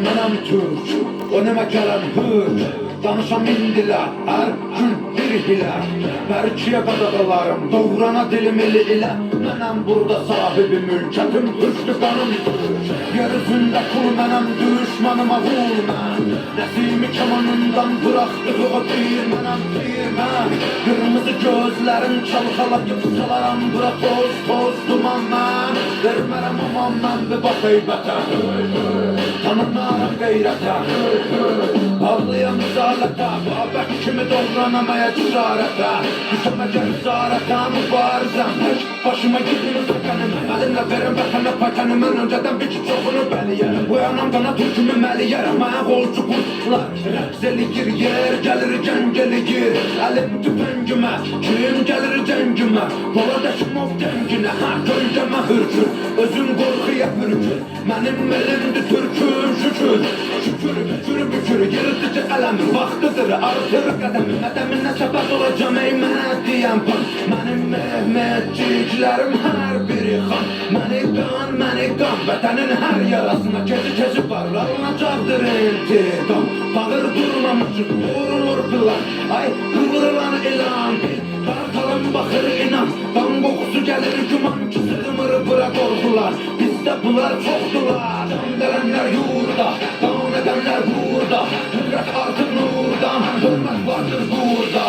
Mənəm Türk, o nəmə gələn hür. Danışam indilər, hər gün bir hilə. Mərkiyə qadağalarım, doğrana dilim ili ilə. Mənəm burada sahibi mülkətim, üstü qanım Türk. Yer üzündə kul mənəm, düşmanıma vur mən. Nəsimi kamanından bıraxdığı o deyir mən. Qırmızı gözlərin çalxalayıb salaram bura toz duman mən. Vermərəm aman mən bir bax heybətə. Tanımaram qeyrətə. Ağlayam zalətə, babək kimi doğranamaya cüzarətə. Düşəməcə cüzarətə, mübarizəm. Başıma gidin səkənim, əlimlə verin vətənə pəkənim. Mən öncədən bir ki çoxunu bəliyərəm. Bu yanam qana türkümü məliyərəm. Mənə qolcu qurtlar, rəqs eləyir. Yer gəlir, gəng eləyir. Əlim tüfəngimə, kim gəlir cəngimə. Qoladəşim ov dənginə, gölgəmə hürkür. Özün qorxuya hürkür. Mənim elimdir türküm şükür. Şükür, bükür, yırtıcı ələmin vaxtıdır, artır qədəmin. Qədəminə səbəb olacam ey mənə deyən pan. Mənim Mehmetçiklərim hər biri xan. Məni qan, vətənin hər yarasına kezi varlanacaqdır intiqam. Bağır durmamışıq, vurulur plan. Ay, qıvrılan ilan bil, qartalım baxır inan. Qan qoxusu gəlir güman ki, sığmır bura qorxular. Bizdə bunlar çoxdular, can verənlər yurda, qan edənlər burada. Hürrət artıq nurdan, hörmət vardır burada.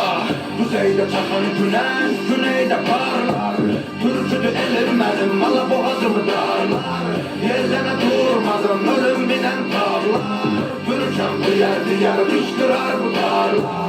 Kuzeydə çaxan günəş, güneydə parlar. Türküdür elir mənim, mala boğazımı darlar. Yerlənə durmadım, ölüm binən tağlar. Türkəm diyər, qışqırar bu tarlar.